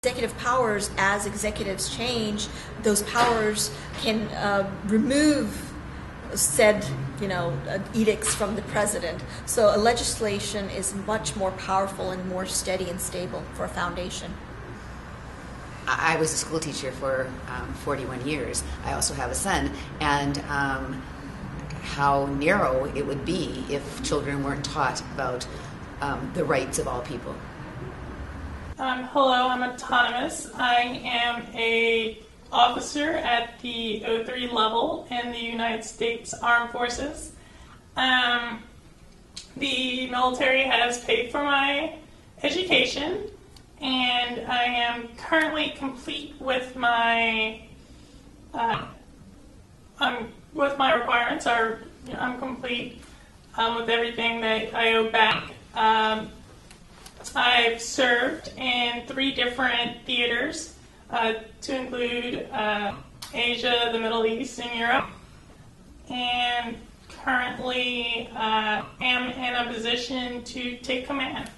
executive powers, as executives change, those powers can remove said, edicts from the president. So a legislation is much more powerful and more steady and stable for a foundation. I was a school teacher for 41 years. I also have a son, and how narrow it would be if children weren't taught about the rights of all people. Hello, I'm autonomous. I am a officer at the 03 level in the United States Armed Forces. The military has paid for my education, and I am currently complete with my requirements. I'm complete with everything that I owe back. I've served in 3 different theaters, to include Asia, the Middle East, and Europe, and currently am in a position to take command.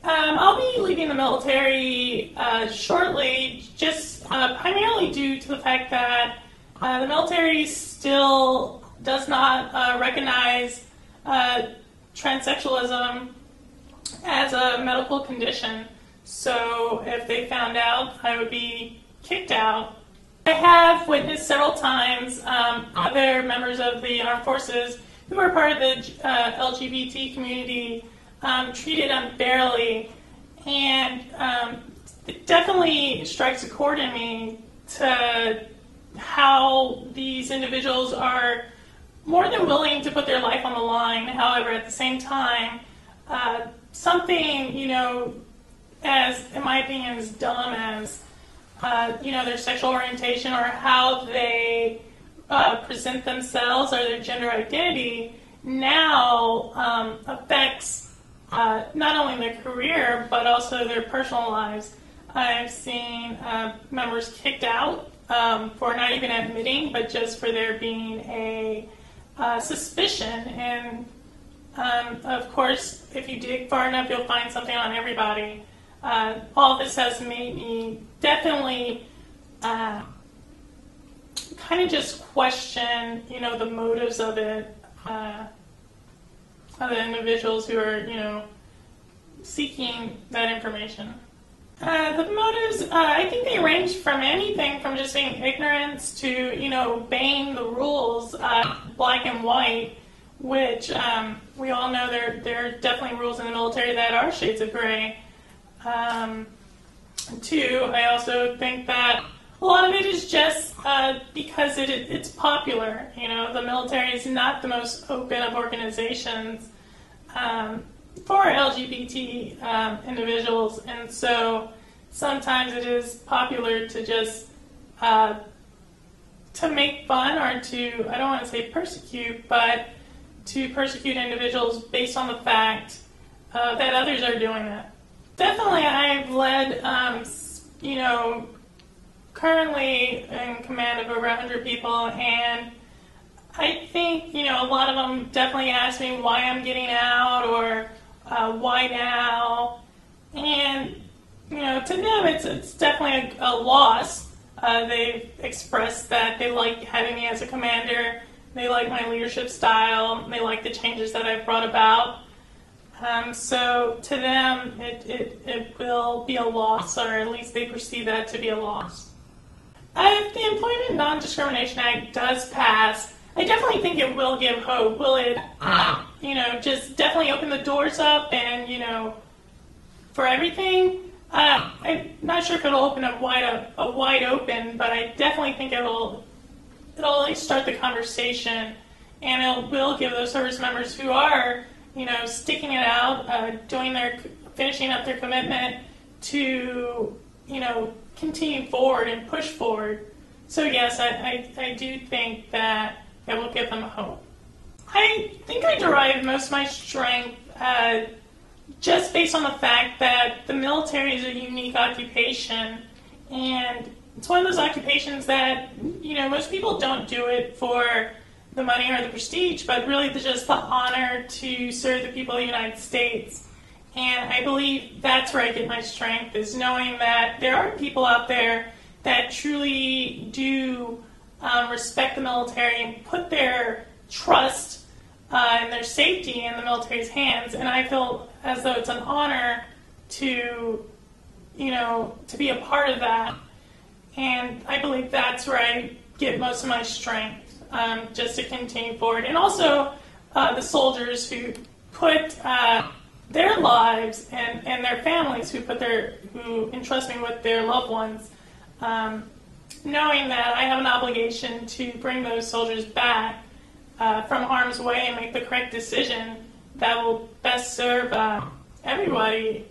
I'll be leaving the military shortly, just primarily due to the fact that the military still does not recognize transsexualism as a medical condition. So if they found out, I would be kicked out. I have witnessed several times other members of the armed forces who are part of the LGBT community treated unfairly, and it definitely strikes a chord in me to how these individuals are more than willing to put their life on the line. However, at the same time, something, as, in my opinion, as dumb as, their sexual orientation or how they present themselves or their gender identity now affects not only their career, but also their personal lives. I've seen members kicked out for not even admitting, but just for there being a suspicion. And of course, if you dig far enough, you'll find something on everybody. All this has made me definitely kind of just question, the motives of it, of the individuals who are, seeking that information. The motives, I think they range from anything from just being ignorance to, obeying the rules, black and white, which we all know there are definitely rules in the military that are shades of gray. Two, I also think that a lot of it is just because it's popular. The military is not the most open of organizations for LGBT individuals, and so sometimes it is popular to just to make fun or to, I don't want to say persecute, but to persecute individuals based on the fact that others are doing it. Definitely, I've led, currently in command of over 100 people, and I think, a lot of them definitely ask me why I'm getting out or why now, and, to them it's definitely a loss. They've expressed that they like having me as a commander, they like my leadership style, they like the changes that I've brought about. So to them, it will be a loss, or at least they perceive that to be a loss. If the Employment Non-Discrimination Act does pass, I definitely think it will give hope. Will it, just definitely open the doors up and, for everything? I'm not sure if it'll open up wide open, but I definitely think it'll at least start the conversation, and it will give those service members who are, sticking it out, finishing up their commitment to, continue forward and push forward. So yes, I do think that it will give them hope. I think I derive most of my strength just based on the fact that the military is a unique occupation, and it's one of those occupations that, most people don't do it for the money or the prestige, but really just the honor to serve the people of the United States. And I believe that's where I get my strength, is knowing that there are people out there that truly do respect the military and put their trust and their safety in the military's hands. And I feel as though it's an honor to, to be a part of that. And I believe that's where I get most of my strength, just to continue forward. And also the soldiers who put their lives and their families who entrust me with their loved ones, knowing that I have an obligation to bring those soldiers back from harm's way and make the correct decision that will best serve everybody.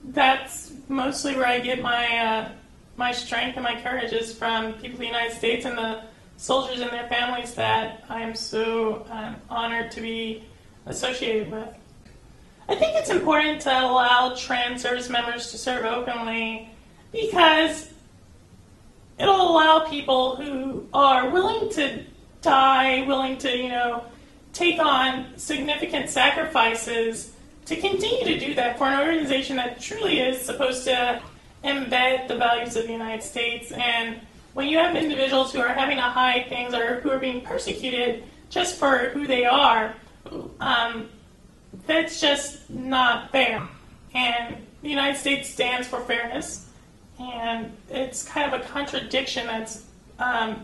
That's mostly where I get my strength and my courage, is from people of the United States and the soldiers and their families that I am so honored to be associated with. I think it's important to allow trans service members to serve openly, because it'll allow people who are willing to die, willing to, take on significant sacrifices, to continue to do that for an organization that truly is supposed to embed the values of the United States. And when you have individuals who are having to hide things or who are being persecuted just for who they are, that's just not fair. And the United States stands for fairness, and it's kind of a contradiction that's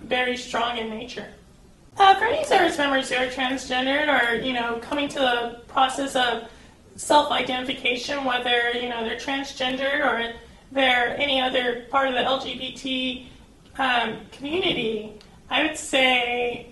very strong in nature. For any service members who are transgendered or, coming to the process of self-identification, whether, they're transgender or they're any other part of the LGBT community, I would say,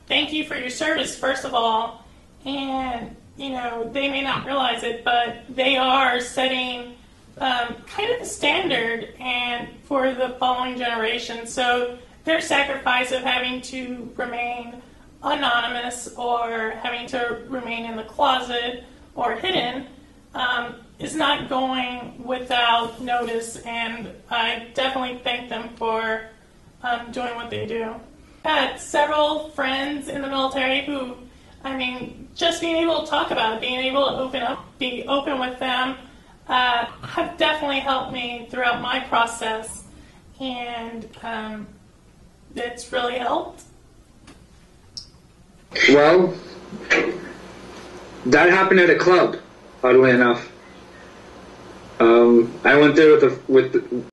thank you for your service, first of all. And, they may not realize it, but they are setting kind of the standard and for the following generation. So their sacrifice of having to remain anonymous or having to remain in the closet or hidden is not going without notice, and I definitely thank them for doing what they do. I had several friends in the military who, just being able to talk about it, being able to be open with them, have definitely helped me throughout my process, and it's really helped. Well, that happened at a club, oddly enough. I went there with